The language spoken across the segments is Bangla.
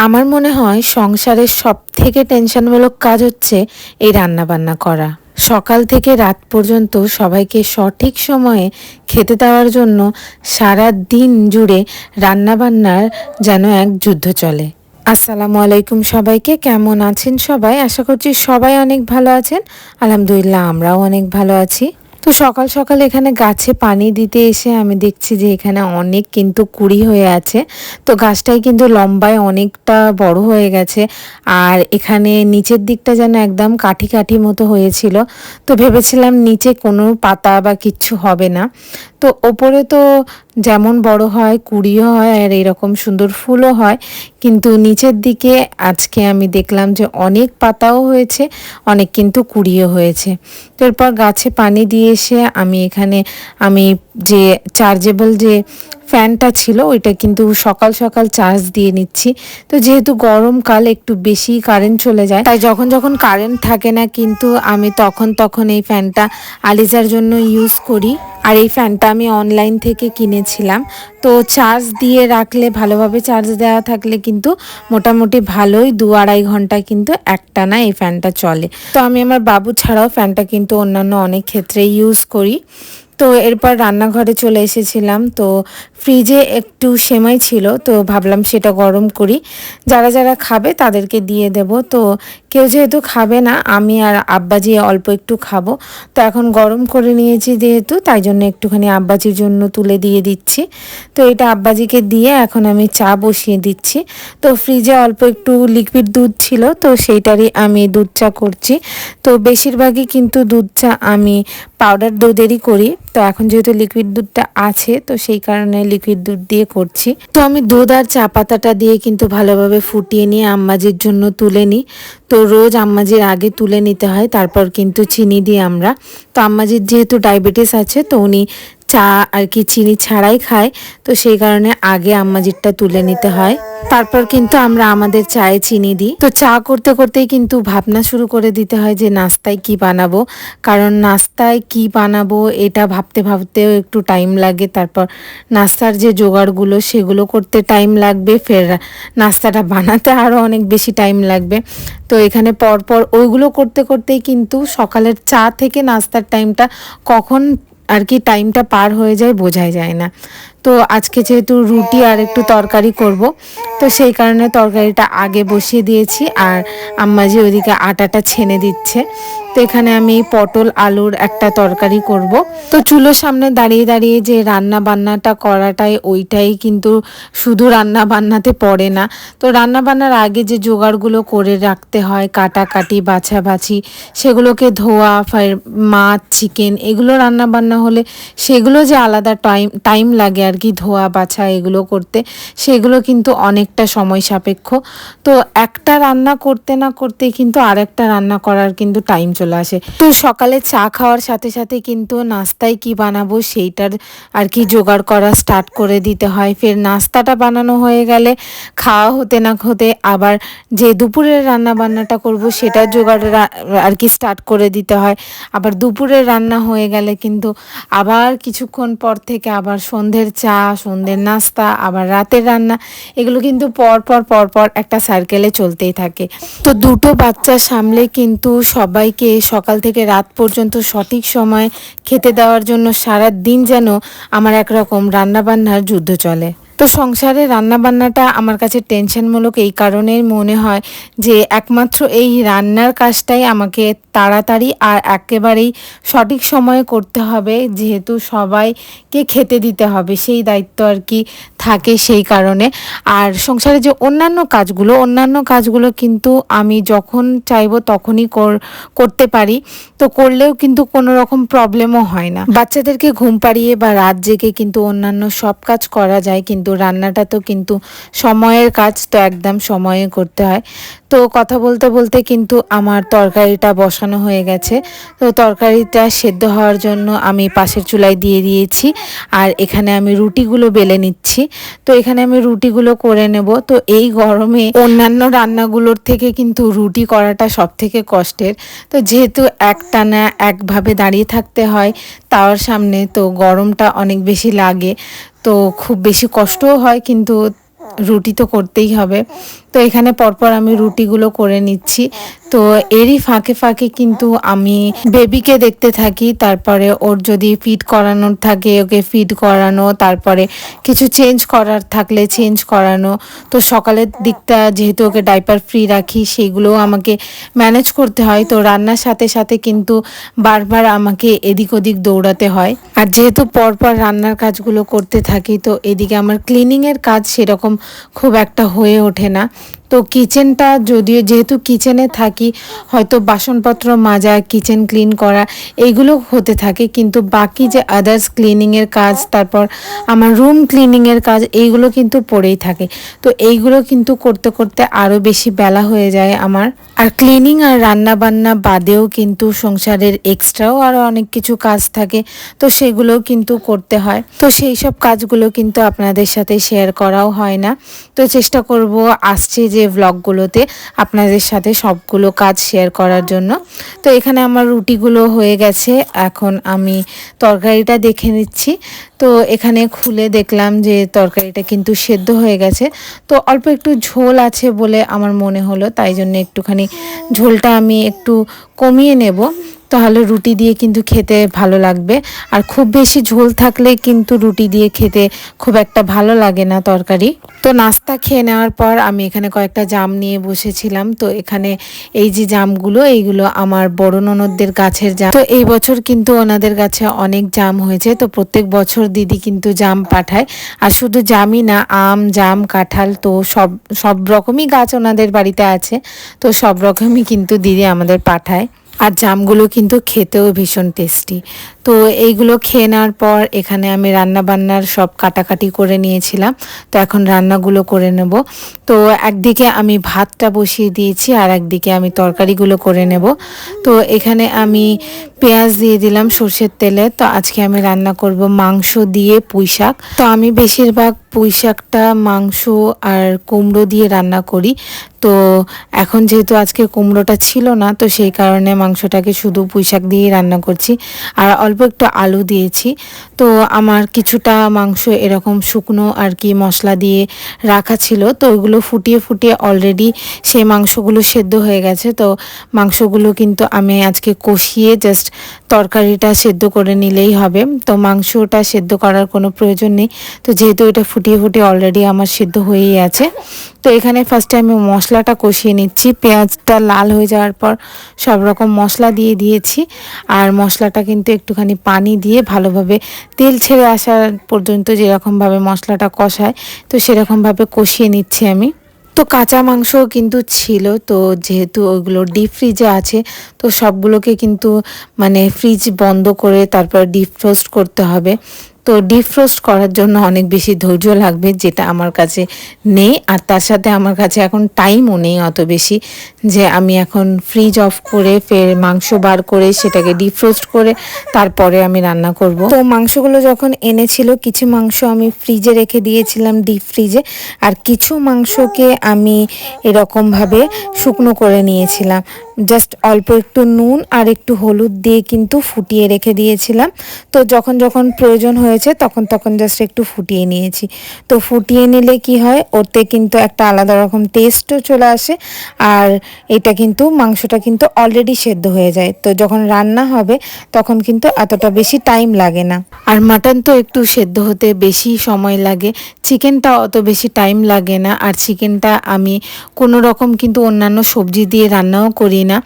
আমার মনে হয় সংসারের সবথেকে টেনশনমূলক কাজ হচ্ছে এই রান্নাবান্না করা। সকাল থেকে রাত পর্যন্ত সবাইকে সঠিক সময়ে খেতে দেওয়ার জন্য সারা দিন জুড়ে রান্নাবান্নার যেন এক যুদ্ধ চলে। আসসালামু আলাইকুম সবাইকে, কেমন আছেন সবাই? আশা করছি সবাই অনেক ভালো আছেন। আলহামদুলিল্লাহ, আমরাও অনেক ভালো আছি। তো সকাল সকাল এখানে গাছে পানি দিতে এসে আমি দেখছি যে এখানে অনেক কিন্তু কুঁড়ি হয়ে আছে। তো গাছটাই কিন্তু লম্বায় অনেকটা বড় হয়ে গেছে, আর এখানে নিচের দিকটা যেন একদম কাঠি কাঠি মতো হয়েছিল। তো ভেবেছিলাম নিচে কোনো পাতা বা কিচ্ছু হবে না, তো ওপরে তো যেমন বড় হয় কুঁড়িও হয় আর এরকম সুন্দর ফুলও হয়, কিন্তু নিচের দিকে আজকে আমি দেখলাম যে অনেক পাতাও হয়েছে, অনেক কিন্তু কুঁড়িও হয়েছে। তো এরপর গাছে পানি দিয়ে এসে আমি যে চার্জেবল যে ফ্যানটা ছিল ওইটা কিন্তু সকাল সকাল চার্জ দিয়ে নিচ্ছি। তো যেহেতু গরমকাল একটু বেশি কারেন্ট চলে যায়, তাই যখন যখন কারেন্ট থাকে না কিন্তু আমি তখন এই ফ্যানটা আলিজার জন্য ইউজ করি। আর এই ফ্যানটা আমি অনলাইন থেকে কিনেছিলাম। তো চার্জ দিয়ে রাখলে, ভালোভাবে চার্জ দেওয়া থাকলে কিন্তু মোটামুটি ভালোই 2-2.5 ঘন্টা কিন্তু একটানা এই ফ্যানটা চলে। তো আমি আমার বাবু ছাড়াও ফ্যানটা কিন্তু অন্যান্য অনেক ক্ষেত্রে ইউজ করি। তো এরপর রান্নাঘরে চলে এসেছিলাম। তো ফ্রিজে একটু সেমাই ছিল, তো ভাবলাম সেটা গরম করি, যারা যারা খাবে তাদেরকে দিয়ে দেব। তো কেউ যেহেতু খাবে না, আমি আর আব্বাজি অল্প একটু খাবো। তো এখন গরম করে নিয়েছি যেহেতু, তাই জন্য একটুখানি আব্বাজির জন্য তুলে দিয়ে দিচ্ছি। তো এটা আব্বাজিকে দিয়ে এখন আমি চা বসিয়ে দিচ্ছি। তো ফ্রিজে অল্প একটু লিকুইড দুধ ছিল, তো সেইটারই আমি দুধ চা করছি। তো বেশিরভাগই কিন্তু দুধ চা আমি পাউডার দুধেরই করি। তো এখন যেহেতু লিকুইড দুধটা আছে, তো সেই কারণে লিকুইড দুধ দিয়ে করছি। তো আমি দুধ আর চা পাতাটা দিয়ে কিন্তু ভালোভাবে ফুটিয়ে নিয়ে আম্মাজির জন্য তুলে নিই। তো রোজ আম্মাজির আগে তুলে নিতে হয়, তারপর কিন্তু চিনি দিই আমরা। তো আম্মাজির যেহেতু ডায়াবেটিস আছে, তো উনি চা আর কি চিনি ছাড়াই খায়, তো সেই কারণে আগে আম্মাজিরটা তুলে নিতে হয়, তারপর কিন্তু আমরা আমাদের চায়ে চিনি দিই। তো চা করতে করতেই কিন্তু ভাবনা শুরু করে দিতে হয় যে নাস্তায় কি বানাবো, কারণ নাস্তায় কি বানাবো এটা ভাবতে ভাবতেও একটু টাইম লাগে। তারপর নাস্তার যে জোগাড়গুলো সেগুলো করতে টাইম লাগবে, ফের নাস্তাটা বানাতে আরও অনেক বেশি টাইম লাগবে। তো এখানে পরপর ওইগুলো করতে করতেই কিন্তু সকালের চা থেকে নাস্তার টাইমটা কখন আর কি টাইমটা পার হয়ে যায় বোঝাই যায় না। তো আজকে যেহেতু রুটি আর একটু তরকারি করব, তো সেই কারণে তরকারিটা আগে বসিয়ে দিয়েছি, আর আম্মাজি ওইদিকে আটাটা ছেনে দিচ্ছে। তো এখানে আমি পটল আলুর একটা তরকারি করব। তো চুলোর সামনে দাঁড়িয়ে দাঁড়িয়ে যে রান্না বান্নাটা করাটাই, ওইটাই কিন্তু শুধু রান্না বান্নাতে পড়ে না। তো রান্না বান্নার আগে যে জোগাড়গুলো করে রাখতে হয়, কাটাকাটি বাছাবাছি, সেগুলোকে ধোয়া, ফের মাছ চিকেন এগুলো রান্না বান্না হলে সেগুলো যে আলাদা টাইম লাগে আর কি, ধোয়া বাছা এগুলো করতে, সেগুলো কিন্তু অনেকটা সময় সাপেক্ষ। তো একটা রান্না করতে না করতে কিন্তু আরেকটা রান্না করার কিন্তু টাইম চলে আসে। তো সকালে চা খাওয়ার সাথে সাথে কিন্তু নাস্তায় কি বানাবো সেইটার আর কি জোগাড় করা স্টার্ট করে দিতে হয়। ফের নাস্তাটা বানানো হয়ে গেলে খাওয়া হতে না হতে আবার যে দুপুরের রান্না বান্নাটা করব সেটার জোগাড় আর কি স্টার্ট করে দিতে হয়। আবার দুপুরের রান্না হয়ে গেলে কিন্তু আবার কিছুক্ষণ পর থেকে আবার সন্ধ্যের চা, সন্ধ্যের নাস্তা, আবার রাতের রান্না, এগুলো কিন্তু পর একটা সার্কেলে চলতেই থাকে। তো দুটো বাচ্চা সামলে কিন্তু সবাইকে সকাল থেকে রাত পর্যন্ত সঠিক সময় খেতে দেওয়ার জন্য সারা দিন যেন আমার একরকম রান্নাবান্নার যুদ্ধ চলে। তো সংসারে রান্নাবান্নাটা আমার কাছে টেনশনমূলক এই কারণেই মনে হয় যে একমাত্র এই রান্নার কাজটাই আমাকে তাড়াতাড়ি আর একেবারেই সঠিক সময়ে করতে হবে, যেহেতু সবাইকে খেতে দিতে হবে সেই দায়িত্ব আর কি থাকে, সেই কারণে। আর সংসারে যে অন্যান্য কাজগুলো কিন্তু আমি যখন চাইবো তখনই করতে পারি। তো করলেও কিন্তু কোনো রকম প্রবলেমও হয় না। বাচ্চাদেরকে ঘুম পাড়িয়ে বা রাত জেগে কিন্তু অন্যান্য সব কাজ করা যায়, কিন্তু রান্নাটা তো কিন্তু সময়ের কাজ, তো একদম সময়ে করতে হয়। তো কথা বলতে বলতে কিন্তু আমার তরকারিটা বসানো হয়ে গেছে। তো তরকারিটা সেদ্ধ হওয়ার জন্য আমি পাশের চুলায় দিয়ে দিয়েছি, আর এখানে আমি রুটিগুলো বেলে নিচ্ছি। তো এখানে আমি রুটিগুলো করে নেব। তো এই গরমে অন্যান্য রান্নাগুলোর থেকে কিন্তু রুটি করাটা সব থেকে কষ্টের। তো যেহেতু একটানা একভাবে দাঁড়িয়ে থাকতে হয় তাওয়ার সামনে, তো গরমটা অনেক বেশি লাগে, তো খুব বেশি কষ্টও হয়, কিন্তু রুটি তো করতেই হবে। তো এখানে পরপর আমি রুটিগুলো করে নিচ্ছি। তো এরই ফাঁকে ফাঁকে কিন্তু আমি বেবিকে দেখতে থাকি, তারপরে ওর যদি ফিড করানোর থাকে ওকে ফিড করানো, তারপরে কিছু চেঞ্জ করার থাকলে চেঞ্জ করানো। তো সকালের দিকটা যেহেতু ওকে ডাইপার ফ্রি রাখি সেইগুলোও আমাকে ম্যানেজ করতে হয়। তো রান্নার সাথে সাথে কিন্তু বারবার আমাকে এদিক ওদিক দৌড়াতে হয়। আর যেহেতু পরপর রান্নার কাজগুলো করতে থাকি তো এদিকে আমার ক্লিনিংয়ের কাজ সেরকম খুব একটা হয়ে ওঠে না। তো কিচেনটা যদিও যেহেতু কিচেনে থাকি হয়তো বাসনপত্র মাজা, কিচেন ক্লিন করা এইগুলো হতে থাকে, কিন্তু বাকি যে আদার্স ক্লিনিংয়ের কাজ, তারপর আমার রুম ক্লিনিংয়ের কাজ এইগুলো কিন্তু পড়েই থাকে। তো এইগুলো কিন্তু করতে করতে আরও বেশি বেলা হয়ে যায় আমার। আর ক্লিনিং আর রান্না বান্না বাদেও কিন্তু সংসারের এক্সট্রাও আরও অনেক কিছু কাজ থাকে, তো সেগুলোও কিন্তু করতে হয়। তো সেই সব কাজগুলো কিন্তু আপনাদের সাথে শেয়ার করাও হয় না। তো চেষ্টা করব আসছে যে ভ্লগগুলোতে আপনাদের সাথে সবগুলো কাজ শেয়ার করার জন্য। তো এখানে আমার রুটিগুলো হয়ে গেছে, এখন আমি তরকারিটা দেখে নিচ্ছি। তো এখানে খুলে দেখলাম যে তরকারিটা কিন্তু সেদ্ধ হয়ে গেছে। তো অল্প একটু ঝোল আছে বলে আমার মনে হলো, তাই জন্য একটুখানি ঝোলটা আমি একটু কমিয়ে নেব, তাহলে রুটি দিয়ে কিন্তু খেতে ভালো লাগবে। আর খুব বেশি ঝোল থাকলে কিন্তু রুটি দিয়ে খেতে খুব একটা ভালো লাগে না তরকারি। তো নাস্তা খেয়ে নেওয়ার পর আমি এখানে কয়েকটা জাম নিয়ে বসেছিলাম। তো এখানে এই যে জামগুলো এইগুলো আমার বড় ননদদের গাছের জাম। তো এই বছর কিন্তু ওনাদের গাছে অনেক জাম হয়েছে। তো প্রত্যেক বছর দিদি কিন্তু জাম পাঠায়, আর শুধু জামই না, আম, জাম, কাঁঠাল, তো সব রকমই গাছ ওনাদের বাড়িতে আছে। তো সব রকমই কিন্তু দিদি আমাদের পাঠায়। আর জামগুলো কিন্তু খেতেও ভীষণ টেস্টি। তো এইগুলো খেয়ে নেওয়ার পর এখানে আমি রান্না বান্নার সব কাটাকাটি করে নিয়েছিলাম। তো এখন রান্নাগুলো করে নেব। তো একদিকে আমি ভাতটা বসিয়ে দিয়েছি আর একদিকে আমি তরকারিগুলো করে নেব। তো এখানে আমি পেঁয়াজ দিয়ে দিলাম সর্ষের তেলে। তো আজকে আমি রান্না করব মাংস দিয়ে পুঁই শাক। তো আমি বেশিরভাগ পুঁই শাকটা মাংস আর কুমড়ো দিয়ে রান্না করি। তো এখন যেহেতু আজকে কুমড়োটা ছিল না, তো সেই কারণে মাংসটাকে শুধু পুঁই শাক দিয়েই রান্না করছি, আর অল্প একটু আলু দিয়েছি। তো আমার কিছুটা মাংস এরকম শুকনো আর কি মশলা দিয়ে রাখা ছিল, তো ওইগুলো ফুটিয়ে ফুটিয়ে অলরেডি সেই মাংসগুলো সেদ্ধ হয়ে গেছে। তো মাংসগুলো কিন্তু আমি আজকে কষিয়ে জাস্ট তরকারিটা সেদ্ধ করে নিলেই হবে। তো মাংসটা সেদ্ধ করার কোনো প্রয়োজন নেই, তো যেহেতু এটা ফুটিয়ে ফুটিয়ে অলরেডি আমার সেদ্ধ হয়েই আছে। তো এখানে ফার্স্টে আমি মশলাটা কষিয়ে নিচ্ছি। পেঁয়াজটা লাল হয়ে যাওয়ার পর সব রকম মশলা দিয়ে দিয়েছি, আর মশলাটা কিন্তু একটুখানি পানি দিয়ে ভালোভাবে তেল ছেড়ে আসা পর্যন্ত যেরকমভাবে মশলাটা কষায় তো সেরকমভাবে কষিয়ে নিচ্ছি আমি। তো কাঁচা মাংসও কিন্তু ছিল, তো যেহেতু ওইগুলো ডিপ ফ্রিজে আছে তো সবগুলোকে কিন্তু মানে ফ্রিজ বন্ধ করে তারপর ডিপ ফ্রোস্ট করতে হবে। তো ডিপ ফ্রোস্ট করার জন্য অনেক বেশি ধৈর্য লাগবে, যেটা আমার কাছে নেই। আর তার সাথে আমার কাছে এখন টাইমও নেই অত বেশি যে আমি এখন ফ্রিজ অফ করে ফের মাংস বার করে সেটাকে ডিপ ফ্রোস্ট করে তারপরে আমি রান্না করব। তো মাংসগুলো যখন এনেছিল কিছু মাংস আমি ফ্রিজে রেখে দিয়েছিলাম ডিপ ফ্রিজে, আর কিছু মাংসকে আমি এরকমভাবে শুকনো করে নিয়েছিলাম। জাস্ট অল্প একটু নুন আর একটু হলুদ দিয়ে কিন্তু ফুটিয়ে রেখে দিয়েছিলাম। তো যখন যখন প্রয়োজন হয়েছে তখন তখন জাস্ট একটু ফুটিয়ে নিয়েছি। তো ফুটিয়ে নিলে কি হয়, ওতে কিন্তু একটা আলাদা রকম টেস্টও চলে আসে, আর এটা কিন্তু মাংসটা কিন্তু অলরেডি সেদ্ধ হয়ে যায়। তো যখন রান্না হবে তখন কিন্তু এতটা বেশি টাইম লাগে না। আর মাটন তো একটু সেদ্ধ হতে বেশি সময় লাগে, চিকেনটা অত বেশি টাইম লাগে না। আর চিকেনটা আমি কোনো রকম কিন্তু অন্যান্য সবজি দিয়ে রান্নাও করি না,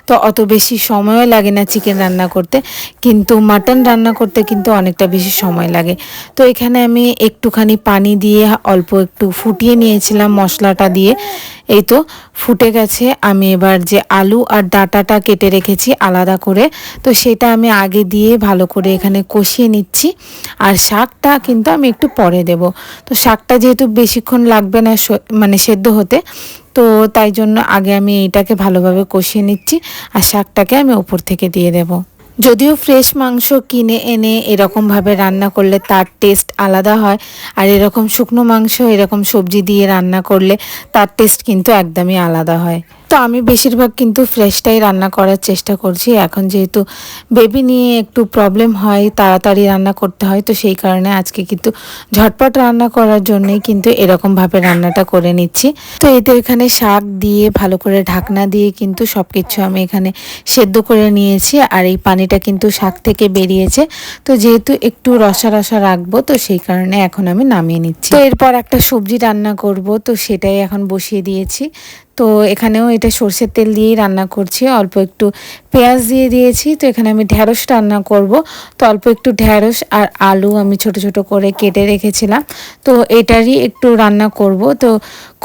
তো অত বেশি সময়ও লাগে না চিকেন রান্না করতে, কিন্তু মাটন রান্না করতে কিন্তু অনেকটা বেশি সময় লাগে। তো এখানে আমি একটুখানি পানি দিয়ে অল্প একটু ফুটিয়ে নিয়েছিলাম মশলাটা দিয়ে। এই তো ফুটে গেছে। আমি এবার যে আলু আর ডাঁটাটা কেটে রেখেছি আলাদা করে, তো সেটা আমি আগে দিয়ে ভালো করে এখানে কষিয়ে নিচ্ছি। আর শাকটা কিন্তু আমি একটু পরে দেব। তো শাকটা যেহেতু বেশিক্ষণ লাগবে না মানে সেদ্ধ হতে, তো তাই জন্য আগে আমি এইটাকে ভালোভাবে কষিয়ে নিচ্ছি, আর শাকটাকে আমি ওপর থেকে দিয়ে দেব। যদিও ফ্রেশ মাংস কিনে এনে এরকমভাবে রান্না করলে তার টেস্ট আলাদা হয়, আর এরকম শুকনো মাংস এরকম সবজি দিয়ে রান্না করলে তার টেস্ট কিন্তু একদমই আলাদা হয়। তো আমি বেশিরভাগ কিন্তু ফ্রেশটাই রান্না করার চেষ্টা করছি। এখন যেহেতু বেবি নিয়ে একটু প্রবলেম হয়, তাড়াতাড়ি রান্না করতে হয়, তো সেই কারণে আজকে কিন্তু ঝটপট রান্না করার জন্যই কিন্তু এরকমভাবে রান্নাটা করে নিচ্ছি। তো এতে এখানে শাক দিয়ে ভালো করে ঢাকনা দিয়ে কিন্তু সব কিছু আমি এখানে সেদ্ধ করে নিয়েছি। আর এই পানিটা কিন্তু শাক থেকে বেরিয়েছে, তো যেহেতু একটু রসা রসা রাখবো, তো সেই কারণে এখন আমি নামিয়ে নিচ্ছি। তো এরপর একটা সবজি রান্না করব, তো সেটাই এখন বসিয়ে দিয়েছি। তো এখানেও এটা সরষের তেল দিয়েই রান্না করছি, অল্প একটু পেঁয়াজ দিয়ে দিয়েছি। তো এখানে আমি ঢ্যাঁড়স রান্না করব, তো অল্প একটু ঢ্যাঁড়স আর আলু আমি ছোট ছোট করে কেটে রেখেছিলাম, তো এটারই একটু রান্না করব। তো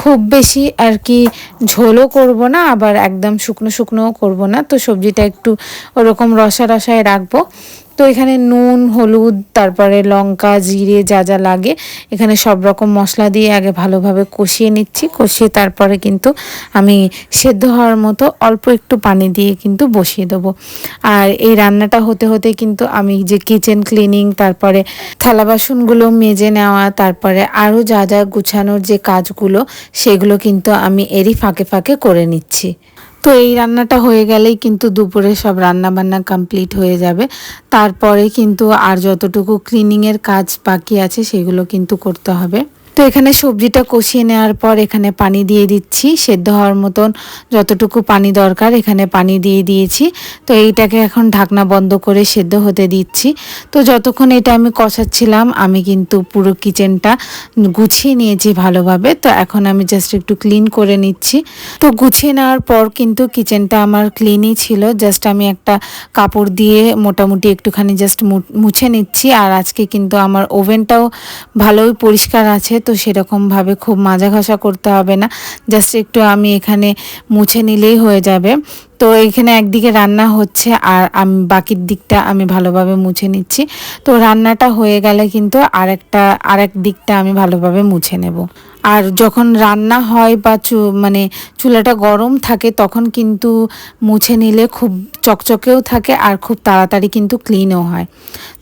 খুব বেশি আর কি ঝোলও করব না, আবার একদম শুকনো শুকনোও করব না, তো সবজিটা একটু ওরকম রসা রসায় রাখবো। তো এখানে নুন, হলুদ, তারপরে লঙ্কা, জিরে যা যা লাগে এখানে সব রকম মশলা দিয়ে আগে ভালোভাবে কষিয়ে নিচ্ছি। কষিয়ে তারপরে কিন্তু আমি সেদ্ধ হওয়ার মতো অল্প একটু পানি দিয়ে কিন্তু বসিয়ে দেবো। আর এই রান্নাটা হতে হতে কিন্তু আমি যে কিচেন ক্লিনিং, তারপরে থালা বাসনগুলো মেজে নেওয়া, তারপরে আরও যা যা গুছানোর যে কাজগুলো সেগুলো কিন্তু আমি এরই ফাঁকে ফাঁকে করে নিচ্ছি। তো এই রান্নাটা হয়ে গেলেই কিন্তু দুপুরে সব রান্না বান্না কমপ্লিট হয়ে যাবে। তারপরে কিন্তু আর যতটুকু ক্লিনিংয়ের কাজ বাকি আছে সেগুলো কিন্তু করতে হবে। তো এখানে সবজিটা কষিয়ে নেওয়ার পর এখানে পানি দিয়ে দিচ্ছি, সেদ্ধ হওয়ার মতন যতটুকু পানি দরকার এখানে পানি দিয়ে দিয়েছি। তো এইটাকে এখন ঢাকনা বন্ধ করে সেদ্ধ হতে দিচ্ছি। তো যতক্ষণ এটা আমি কষাচ্ছিলাম আমি কিন্তু পুরো কিচেনটা গুছিয়ে নিয়েছি ভালোভাবে। তো এখন আমি জাস্ট একটু ক্লিন করে নিচ্ছি। তো গুছিয়ে নেওয়ার পর কিন্তু কিচেনটা আমার ক্লিনই ছিল, জাস্ট আমি একটা কাপড় দিয়ে মোটামুটি একটুখানি জাস্ট মুছে নিচ্ছি। আর আজকে কিন্তু আমার ওভেনটাও ভালোই পরিষ্কার আছে, তো সেরকমভাবে খুব মাজা ঘষা করতে হবে না, জাস্ট একটু আমি এখানে মুছে নিলেই হয়ে যাবে। তো এখানে একদিকে রান্না হচ্ছে আর আমি বাকির দিকটা আমি ভালোভাবে মুছে নিচ্ছি। তো রান্নাটা হয়ে গেলে কিন্তু আরেক দিকটা আমি ভালোভাবে মুছে নেব। আর যখন রান্না হয় বা মানে চুলাটা গরম থাকে তখন কিন্তু মুছে নিলে খুব চকচকেও থাকে আর খুব তাড়াতাড়ি কিন্তু ক্লিনও হয়।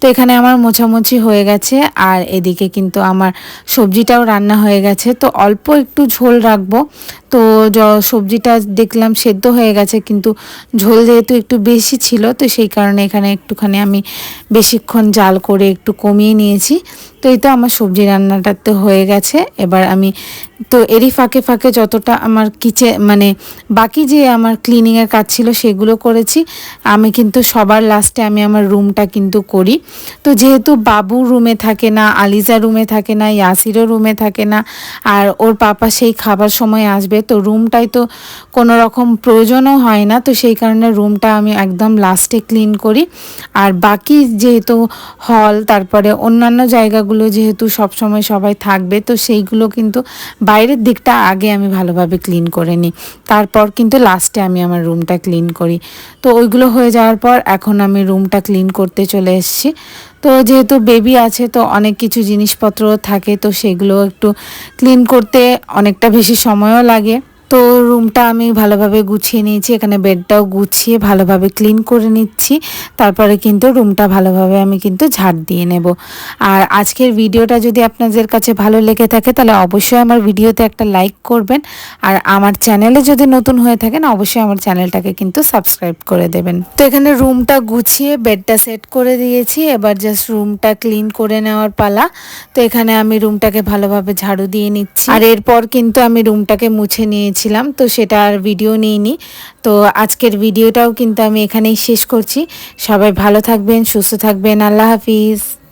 তো এখানে আমার মোছামুছি হয়ে গেছে আর এদিকে কিন্তু আমার সবজিটাও রান্না হয়ে গেছে। তো অল্প একটু ঝোল রাখবো। তো সবজিটা দেখলাম সেদ্ধ হয়ে গেছে, কিন্তু ঝোল যেহেতু একটু বেশি ছিল, তো সেই কারণে এখানে একটুখানি আমি বেশিক্ষণ জাল করে একটু কমিয়ে নিয়েছি। তো এই তো আমার সবজি রান্নাটা তো হয়ে গেছে। এবার আমি তো এরই ফাঁকে ফাঁকে যতটা আমার মানে বাকি যে আমার ক্লিনিংয়ের কাজ ছিল সেগুলো করেছি। আমি কিন্তু সবার লাস্টে আমি আমার রুমটা কিন্তু করি। তো যেহেতু বাবু রুমে থাকে না, আলিজা রুমে থাকে না, ইয়াসিরও রুমে থাকে না, আর ওর পাপা সেই খাবার সময় আসবে, তো রুমটাই তো কোনো রকম প্রয়োজনও হয় না, তো সেই কারণে রুমটা আমি একদম লাস্টে ক্লিন করি। আর বাকি যেহেতু হল, তারপরে অন্যান্য জায়গাগুলো যেহেতু সব সময় সবাই থাকবে, তো সেইগুলো কিন্তু বাইরের দিকটা আগে আমি ভালোভাবে ক্লিন করে নিই, তারপর কিন্তু লাস্টে আমি আমার রুমটা ক্লিন করি। তো ওইগুলো হয়ে যাওয়ার পর এখন আমি রুমটা ক্লিন করতে চলে এসেছি। তো যেহেতু বেবি আছে তো অনেক কিছু জিনিসপত্র থাকে, তো সেগুলো একটু ক্লিন করতে অনেকটা বেশি সময়ও লাগে। তো রুমটা আমি ভালোভাবে গুছিয়ে নিয়েছি, এখানে বেডটাও গুছিয়ে ভালোভাবে ক্লিন করে নিচ্ছি। তারপরে কিন্তু রুমটা ভালোভাবে আমি কিন্তু ঝাড় দিয়ে নেব। আর আজকের ভিডিওটা যদি আপনাদের কাছে ভালো লেগে থাকে তাহলে অবশ্যই আমার ভিডিওতে একটা লাইক করবেন। আর আমার চ্যানেলে যদি নতুন হয়ে থাকেন অবশ্যই আমার চ্যানেলটাকে কিন্তু সাবস্ক্রাইব করে দেবেন। তো এখানে রুমটা গুছিয়ে বেডটা সেট করে দিয়েছি, এবার জাস্ট রুমটা ক্লিন করে নেওয়ার পালা। তো এখানে আমি রুমটাকে ভালোভাবে ঝাড়ু দিয়ে নিচ্ছি। আর এরপর কিন্তু আমি রুমটাকে মুছে নিয়েছিলাম, তো সেটা আর ভিডিও নিইনি। তো আজকের ভিডিওটাও কিন্তু আমি এখানেই শেষ করছি। সবাই ভালো থাকবেন, সুস্থ থাকবেন। আল্লাহ হাফিজ।